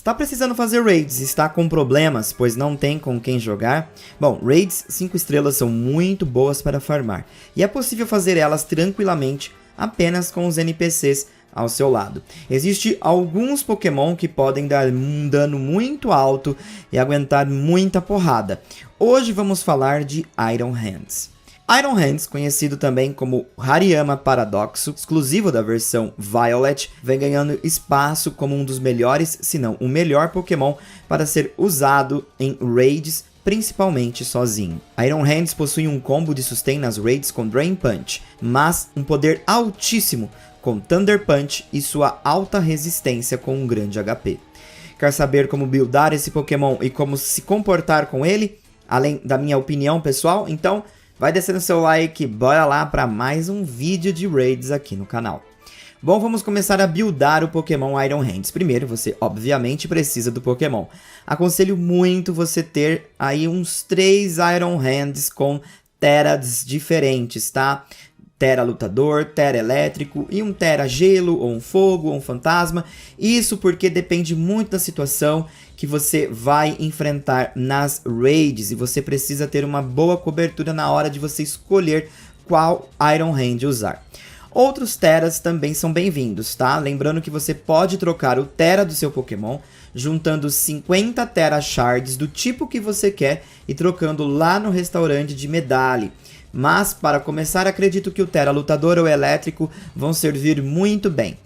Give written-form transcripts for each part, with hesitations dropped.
Está precisando fazer raids, está com problemas, pois não tem com quem jogar? Bom, raids 5 estrelas são muito boas para farmar, e é possível fazer elas tranquilamente apenas com os NPCs ao seu lado. Existem alguns Pokémon que podem dar um dano muito alto e aguentar muita porrada. Hoje vamos falar de Iron Hands. Iron Hands, conhecido também como Hariyama Paradoxo, exclusivo da versão Violet, vem ganhando espaço como um dos melhores, se não o melhor Pokémon para ser usado em raids, principalmente sozinho. Iron Hands possui um combo de sustain nas raids com Drain Punch, mas um poder altíssimo com Thunder Punch e sua alta resistência com um grande HP. Quer saber como buildar esse Pokémon e como se comportar com ele? Além da minha opinião pessoal, então vai descendo seu like, bora lá para mais um vídeo de raids aqui no canal. Bom, vamos começar a buildar o Pokémon Iron Hands. Primeiro, você obviamente precisa do Pokémon. Aconselho muito você ter aí uns 3 Iron Hands com Terads diferentes, tá? Tera lutador, Tera elétrico e um Tera gelo, ou um fogo, ou um fantasma. Isso porque depende muito da situação que você vai enfrentar nas raids e você precisa ter uma boa cobertura na hora de você escolher qual Iron Hand usar. Outros Teras também são bem-vindos, tá? Lembrando que você pode trocar o Tera do seu Pokémon juntando 50 Tera Shards do tipo que você quer e trocando lá no restaurante de Medali. Mas, para começar, acredito que o Tera lutador ou elétrico vão servir muito bem.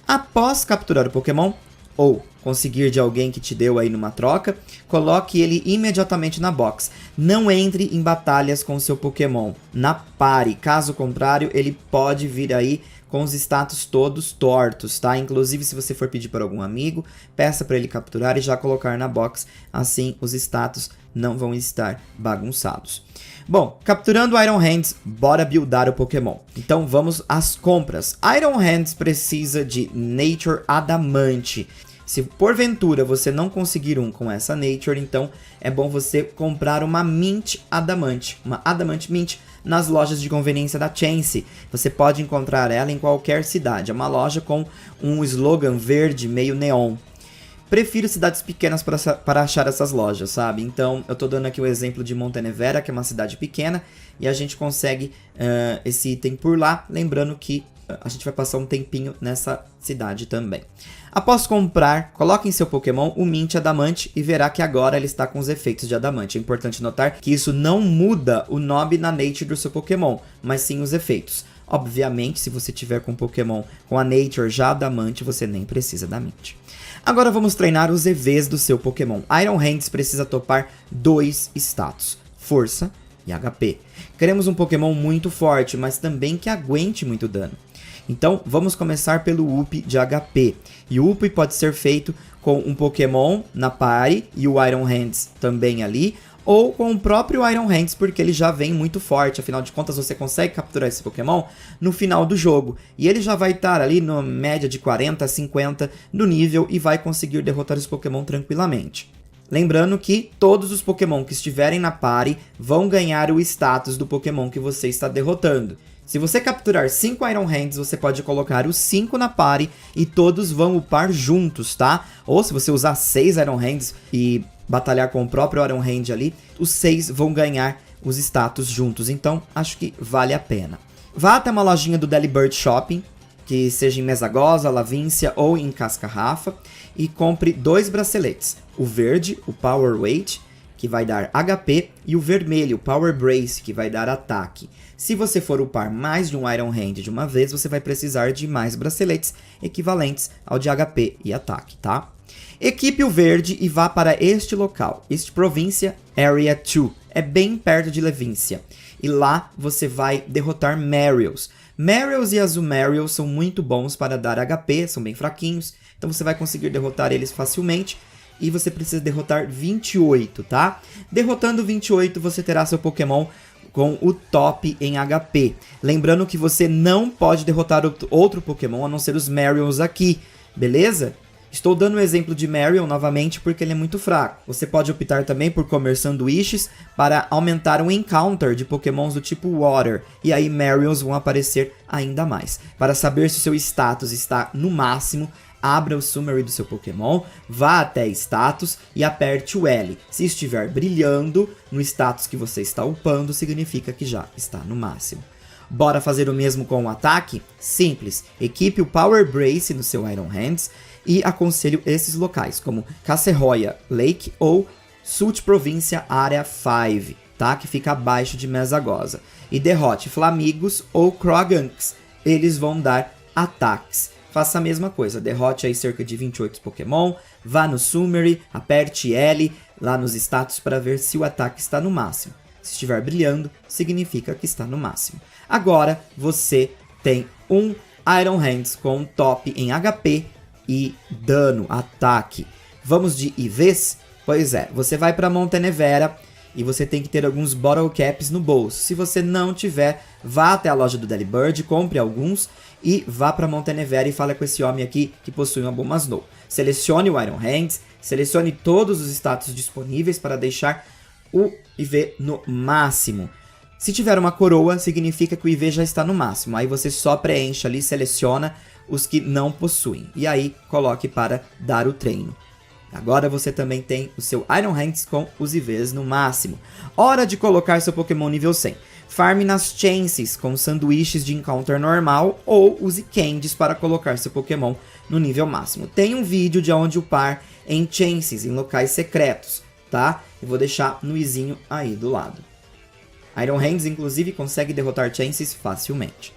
Após capturar o Pokémon, ou conseguir de alguém que te deu aí numa troca, coloque ele imediatamente na box. Não entre em batalhas com o seu Pokémon na party, caso contrário ele pode vir aí com os status todos tortos, tá? Inclusive se você for pedir para algum amigo, peça para ele capturar e já colocar na box, assim os status não vão estar bagunçados. Bom, capturando Iron Hands, bora buildar o Pokémon. Então vamos às compras. Iron Hands precisa de Nature Adamante. Se porventura você não conseguir um com essa Nature, então é bom você comprar uma Mint Adamante, uma Adamant Mint nas lojas de conveniência da Chansey. Você pode encontrar ela em qualquer cidade. É uma loja com um slogan verde meio neon. Prefiro cidades pequenas para achar essas lojas, sabe? Então, eu tô dando aqui o exemplo de Montenevera, que é uma cidade pequena, e a gente consegue esse item por lá, lembrando que a gente vai passar um tempinho nessa cidade também. Após comprar, coloque em seu Pokémon o Mint Adamante e verá que agora ele está com os efeitos de Adamante. É importante notar que isso não muda o Nob na Nature do seu Pokémon, mas sim os efeitos. Obviamente, se você tiver com Pokémon com a Nature já Adamante, você nem precisa da Mint. Agora vamos treinar os EVs do seu Pokémon. Iron Hands precisa topar 2 status, Força e HP. Queremos um Pokémon muito forte, mas também que aguente muito dano. Então vamos começar pelo UP de HP. E o UP pode ser feito com um Pokémon na party e o Iron Hands também ali, ou com o próprio Iron Hands, porque ele já vem muito forte. Afinal de contas, você consegue capturar esse Pokémon no final do jogo. E ele já vai estar ali na média de 40 a 50 do nível e vai conseguir derrotar os Pokémon tranquilamente. Lembrando que todos os Pokémon que estiverem na party vão ganhar o status do Pokémon que você está derrotando. Se você capturar 5 Iron Hands, você pode colocar os 5 na party e todos vão upar juntos, tá? Ou se você usar 6 Iron Hands e batalhar com o próprio Iron Hand ali, os 6 vão ganhar os status juntos, então acho que vale a pena. Vá até uma lojinha do Delibird Shopping, que seja em Mesagoza, Lavíncia ou em Cascarrafa, e compre 2 braceletes, o verde, o Power Weight, que vai dar HP, e o vermelho, o Power Brace, que vai dar ataque. Se você for upar mais de um Iron Hand de uma vez, você vai precisar de mais braceletes equivalentes ao de HP e ataque, tá? Equipe o verde e vá para este local, este província Area 2, é bem perto de Levíncia. E lá você vai derrotar Marios. Marios e Azumarill são muito bons para dar HP, são bem fraquinhos, então você vai conseguir derrotar eles facilmente. E você precisa derrotar 28, tá? Derrotando 28, você terá seu Pokémon com o top em HP. Lembrando que você não pode derrotar outro Pokémon a não ser os Marios aqui, beleza? Estou dando o exemplo de Marion novamente porque ele é muito fraco. Você pode optar também por comer sanduíches para aumentar o encounter de Pokémons do tipo Water. E aí Marions vão aparecer ainda mais. Para saber se o seu status está no máximo, abra o summary do seu Pokémon, vá até status e aperte o L. Se estiver brilhando no status que você está upando, significa que já está no máximo. Bora fazer o mesmo com o ataque? Simples, equipe o Power Brace no seu Iron Hands e aconselho esses locais, como Casserroia Lake ou Sult Província Área 5, tá? Que fica abaixo de Mesagoza. E derrote Flamigos ou Croagunks, eles vão dar ataques. Faça a mesma coisa, derrote aí cerca de 28 Pokémon, vá no Summary, aperte L lá nos status para ver se o ataque está no máximo. Se estiver brilhando, significa que está no máximo. Agora você tem um Iron Hands com top em HP e dano, ataque. Vamos de IVs? Pois é, você vai para Montenevera e você tem que ter alguns Bottle Caps no bolso. Se você não tiver, vá até a loja do Delibird, compre alguns e vá para Montenevera e fale com esse homem aqui que possui uma Bomba Snow. Selecione o Iron Hands, selecione todos os status disponíveis para deixar o IV no máximo. Se tiver uma coroa, significa que o IV já está no máximo. Aí você só preenche ali, seleciona os que não possuem. E aí coloque para dar o treino. Agora você também tem o seu Iron Hands com os IVs no máximo. Hora de colocar seu Pokémon nível 100. Farme nas chances com sanduíches de encounter normal ou use candies para colocar seu Pokémon no nível máximo. Tem um vídeo de onde upar em chances, em locais secretos, tá? Eu vou deixar no izinho aí do lado. Iron Hands, inclusive, consegue derrotar chances facilmente.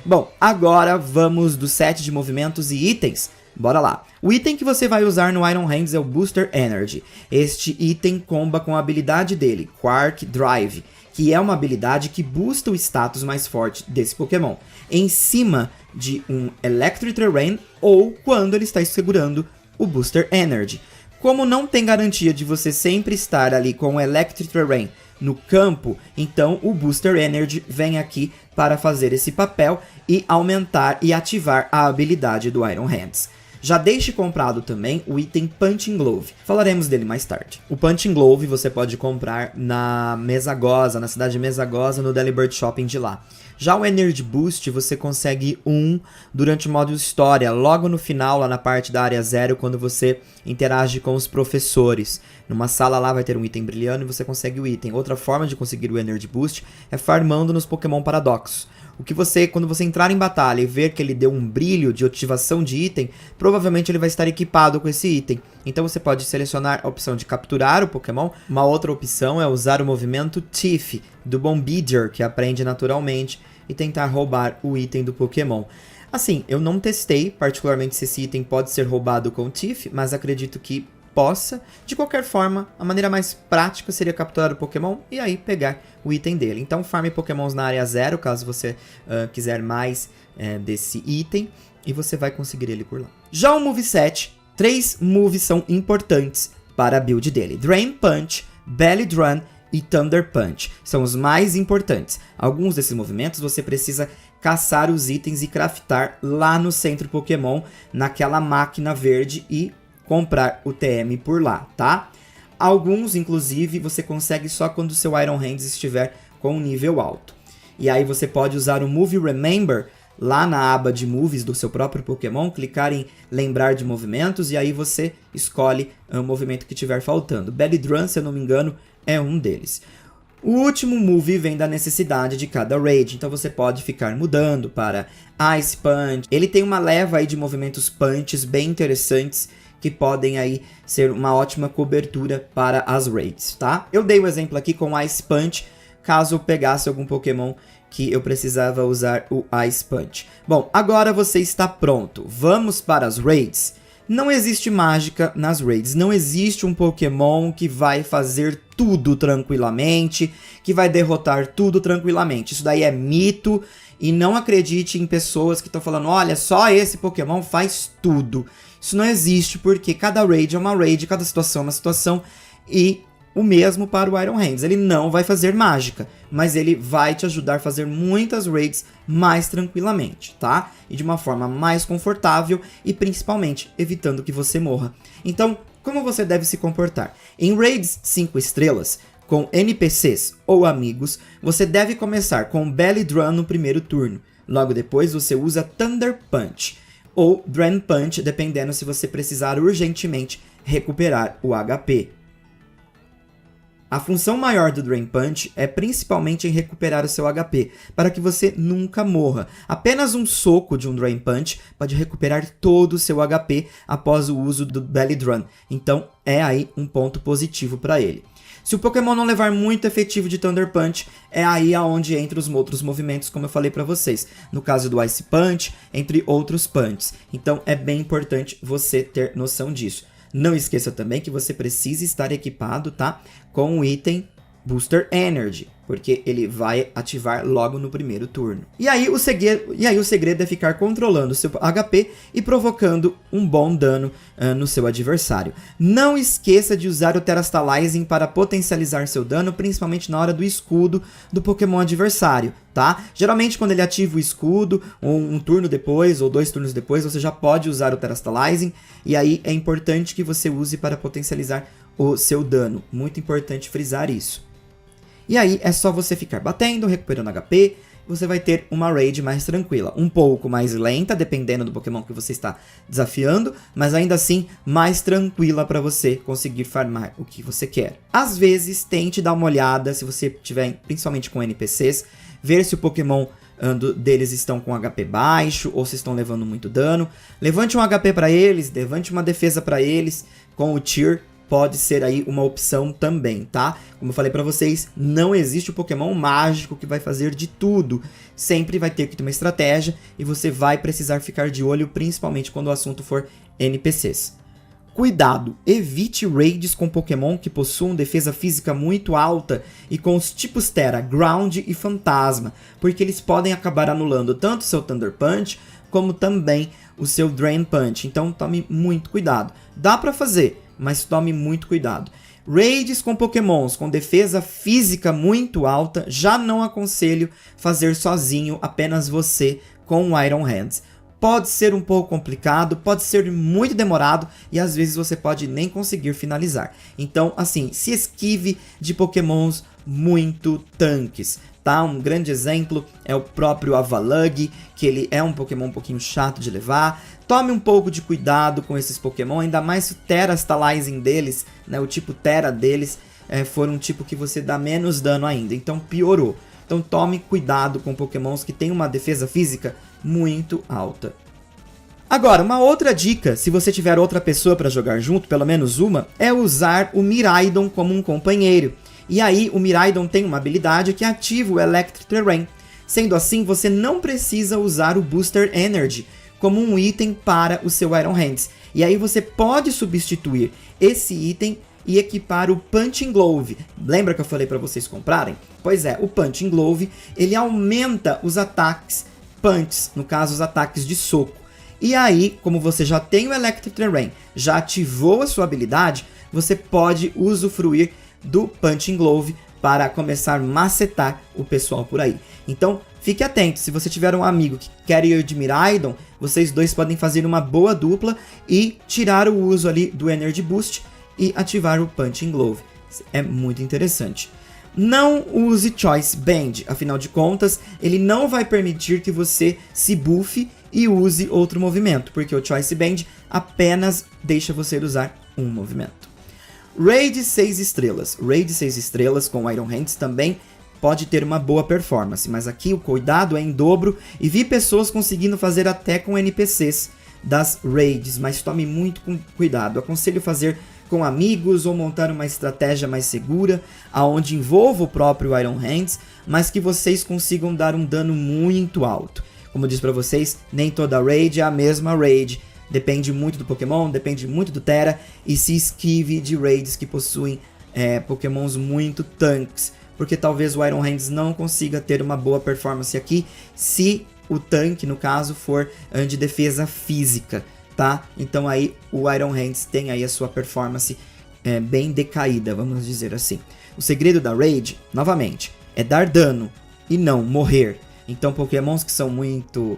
Bom, agora vamos do set de movimentos e itens. Bora lá. O item que você vai usar no Iron Hands é o Booster Energy. Este item comba com a habilidade dele, Quark Drive, que é uma habilidade que boosta o status mais forte desse Pokémon, em cima de um Electric Terrain ou quando ele está segurando o Booster Energy. Como não tem garantia de você sempre estar ali com o Electric Terrain no campo, então o Booster Energy vem aqui para fazer esse papel e aumentar e ativar a habilidade do Iron Hands. Já deixe comprado também o item Punching Glove, falaremos dele mais tarde. O Punching Glove você pode comprar na Mesagoza, na cidade de Mesagoza, no Delibird Shopping de lá. Já o Energy Boost você consegue durante o modo história, logo no final, lá na parte da área 0, quando você interage com os professores. Numa sala lá vai ter um item brilhando e você consegue o item. Outra forma de conseguir o Energy Boost é farmando nos Pokémon Paradoxos. O que quando você entrar em batalha e ver que ele deu um brilho de ativação de item, provavelmente ele vai estar equipado com esse item. Então você pode selecionar a opção de capturar o Pokémon. Uma outra opção é usar o movimento Tiff do Bombirdier, que aprende naturalmente, e tentar roubar o item do Pokémon. Assim, eu não testei particularmente se esse item pode ser roubado com Tiff, mas acredito que possa. De qualquer forma, a maneira mais prática seria capturar o Pokémon e aí pegar o item dele. Então farme Pokémons na área 0, caso você quiser mais desse item, e você vai conseguir ele por lá. Já o moveset, 3 moves são importantes para a build dele. Drain Punch, Belly Drum e Thunder Punch são os mais importantes. Alguns desses movimentos você precisa caçar os itens e craftar lá no centro Pokémon, naquela máquina verde, e comprar o TM por lá, tá? Alguns, inclusive, você consegue só quando o seu Iron Hands estiver com um nível alto. E aí você pode usar o Move Remember lá na aba de moves do seu próprio Pokémon, clicar em lembrar de movimentos e aí você escolhe o movimento que estiver faltando. Belly Drum, se eu não me engano, é um deles. O último move vem da necessidade de cada raid, então você pode ficar mudando para Ice Punch. Ele tem uma leva aí de movimentos punches bem interessantes que podem aí ser uma ótima cobertura para as raids, tá? Eu dei o exemplo aqui com Ice Punch, caso eu pegasse algum Pokémon que eu precisava usar o Ice Punch. Bom, agora você está pronto. Vamos para as raids? Não existe mágica nas raids, não existe um Pokémon que vai fazer tudo tranquilamente, que vai derrotar tudo tranquilamente. Isso daí é mito, e não acredite em pessoas que estão falando, olha, só esse Pokémon faz tudo. Isso não existe, porque cada raid é uma raid, cada situação é uma situação, e o mesmo para o Iron Hands. Ele não vai fazer mágica, mas ele vai te ajudar a fazer muitas raids mais tranquilamente, tá? E de uma forma mais confortável e principalmente evitando que você morra. Então, como você deve se comportar? Em raids 5 estrelas, com NPCs ou amigos, você deve começar com Belly Drum no primeiro turno. Logo depois você usa Thunder Punch. ou Drain Punch, dependendo se você precisar urgentemente recuperar o HP. A função maior do Drain Punch é principalmente em recuperar o seu HP, para que você nunca morra. Apenas um soco de um Drain Punch pode recuperar todo o seu HP após o uso do Belly Drum, então é aí um ponto positivo para ele. Se o Pokémon não levar muito efetivo de Thunder Punch, é aí aonde entra os outros movimentos, como eu falei para vocês. No caso do Ice Punch, entre outros punches. Então é bem importante você ter noção disso. Não esqueça também que você precisa estar equipado, tá, com o item Booster Energy, porque ele vai ativar logo no primeiro turno. E aí o segredo é ficar controlando o seu HP e provocando um bom dano no seu adversário. Não esqueça de usar o Terastallizing para potencializar seu dano, principalmente na hora do escudo do Pokémon adversário, tá? Geralmente quando ele ativa o escudo, um turno depois ou 2 turnos depois, você já pode usar o Terastallizing, e aí é importante que você use para potencializar o seu dano. Muito importante frisar isso. E aí é só você ficar batendo, recuperando HP, você vai ter uma raid mais tranquila. Um pouco mais lenta, dependendo do Pokémon que você está desafiando, mas ainda assim mais tranquila para você conseguir farmar o que você quer. Às vezes, tente dar uma olhada, se você tiver principalmente com NPCs, ver se o Pokémon deles estão com HP baixo ou se estão levando muito dano. Levante um HP para eles, levante uma defesa para eles com o Tier. Pode ser aí uma opção também, tá? Como eu falei pra vocês, não existe o Pokémon mágico que vai fazer de tudo. Sempre vai ter que ter uma estratégia e você vai precisar ficar de olho, principalmente quando o assunto for NPCs. Cuidado, evite raids com Pokémon que possuam defesa física muito alta e com os tipos Tera, Ground e Fantasma, porque eles podem acabar anulando tanto o seu Thunder Punch como também o seu Drain Punch. Então tome muito cuidado. Dá pra fazer, mas tome muito cuidado. Raids com Pokémons com defesa física muito alta, já não aconselho fazer sozinho, apenas você com o Iron Hands. Pode ser um pouco complicado, pode ser muito demorado e às vezes você pode nem conseguir finalizar. Então, assim, se esquive de Pokémons muito tanques, tá? Um grande exemplo é o próprio Avalugg, que ele é um Pokémon um pouquinho chato de levar. Tome um pouco de cuidado com esses Pokémon, ainda mais se o Terastallizing deles, né, o tipo Tera deles, for um tipo que você dá menos dano ainda, então piorou. Então tome cuidado com Pokémons que têm uma defesa física muito alta. Agora, uma outra dica, se você tiver outra pessoa para jogar junto, pelo menos uma, é usar o Miraidon como um companheiro. E aí o Miraidon tem uma habilidade que ativa o Electric Terrain. Sendo assim, você não precisa usar o Booster Energy como um item para o seu Iron Hands. E aí você pode substituir esse item e equipar o Punching Glove. Lembra que eu falei para vocês comprarem? Pois é, o Punching Glove, ele aumenta os ataques punches, no caso os ataques de soco. E aí, como você já tem o Electric Terrain, já ativou a sua habilidade, você pode usufruir do Punching Glove para começar a macetar o pessoal por aí. Então, fique atento, se você tiver um amigo que quer ir de Miraidon, vocês dois podem fazer uma boa dupla e tirar o uso ali do Energy Boost e ativar o Punching Glove. É muito interessante. Não use Choice Band, afinal de contas, ele não vai permitir que você se buffe e use outro movimento, porque o Choice Band apenas deixa você usar um movimento. Raid 6 estrelas. Raid 6 estrelas com Iron Hands também pode ter uma boa performance, mas aqui o cuidado é em dobro e vi pessoas conseguindo fazer até com NPCs das raids, mas tome muito cuidado. Aconselho fazer com amigos ou montar uma estratégia mais segura, aonde envolva o próprio Iron Hands, mas que vocês consigam dar um dano muito alto. Como eu disse para vocês, nem toda raid é a mesma raid. Depende muito do Pokémon, depende muito do Tera, e se esquive de raids que possuem Pokémons muito tanques, porque talvez o Iron Hands não consiga ter uma boa performance aqui, se o tanque, no caso, for de defesa física, tá? Então aí o Iron Hands tem aí a sua performance bem decaída, vamos dizer assim. O segredo da raid, novamente, é dar dano e não morrer. Então Pokémons que são muito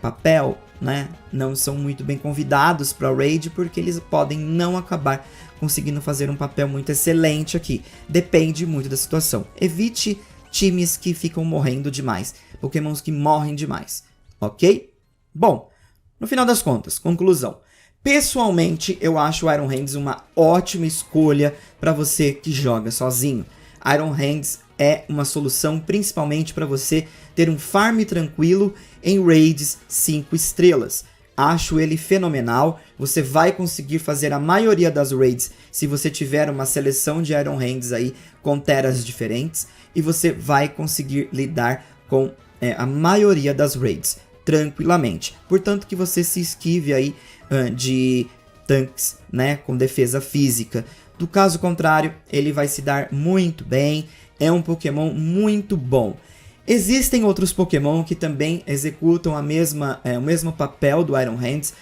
papel, né, não são muito bem convidados para raid, porque eles podem não acabar conseguindo fazer um papel muito excelente aqui. Depende muito da situação. Evite times que ficam morrendo demais, Pokémons que morrem demais, ok? Bom, No final das contas, conclusão. Pessoalmente, eu acho o Iron Hands uma ótima escolha para você que joga sozinho. Iron Hands é uma solução principalmente para você ter um farm tranquilo em raids 5 estrelas. Acho ele fenomenal, você vai conseguir fazer a maioria das raids se você tiver uma seleção de Iron Hands aí com teras diferentes, e você vai conseguir lidar com a maioria das raids tranquilamente. Portanto que você se esquive aí de tanques, né, com defesa física. Do caso contrário, ele vai se dar muito bem, é um Pokémon muito bom. Existem outros Pokémon que também executam o mesmo papel do Iron Hands.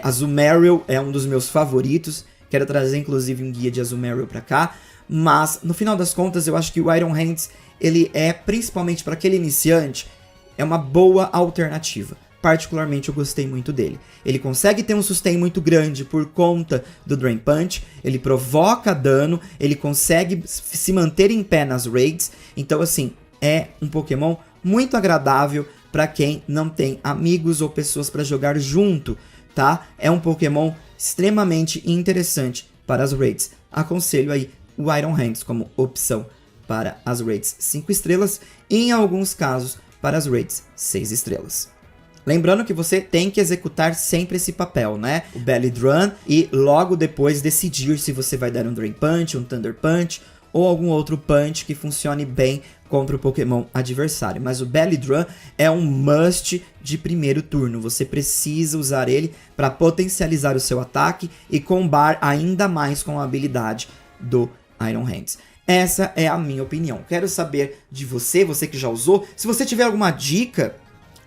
Azumarill é um dos meus favoritos. Quero trazer inclusive um guia de Azumarill para cá. Mas no final das contas eu acho que o Iron Hands, ele é, principalmente para aquele iniciante, é uma boa alternativa. Particularmente eu gostei muito dele. Ele consegue ter um sustain muito grande por conta do Drain Punch. Ele provoca dano. Ele consegue se manter em pé nas raids. Então assim, é um Pokémon muito agradável para quem não tem amigos ou pessoas para jogar junto, tá? É um Pokémon extremamente interessante para as raids. Aconselho aí o Iron Hands como opção para as raids 5 estrelas e em alguns casos para as raids 6 estrelas. Lembrando que você tem que executar sempre esse papel, né? O Belly Drum, e logo depois decidir se você vai dar um Drain Punch, um Thunder Punch ou algum outro punch que funcione bem contra o Pokémon adversário. Mas o Belly Drum é um must de primeiro turno. Você precisa usar ele para potencializar o seu ataque e combar ainda mais com a habilidade do Iron Hands. Essa é a minha opinião. Quero saber de você, você que já usou. Se você tiver alguma dica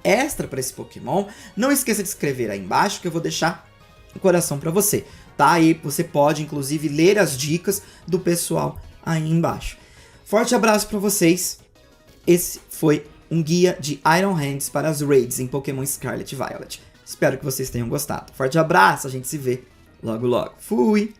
extra para esse Pokémon, não esqueça de escrever aí embaixo que eu vou deixar o coração para você, tá? E você pode inclusive ler as dicas do pessoal aí embaixo. Forte abraço para vocês. Esse foi um guia de Iron Hands para as raids em Pokémon Scarlet e Violet. Espero que vocês tenham gostado. Forte abraço, a gente se vê logo logo. Fui!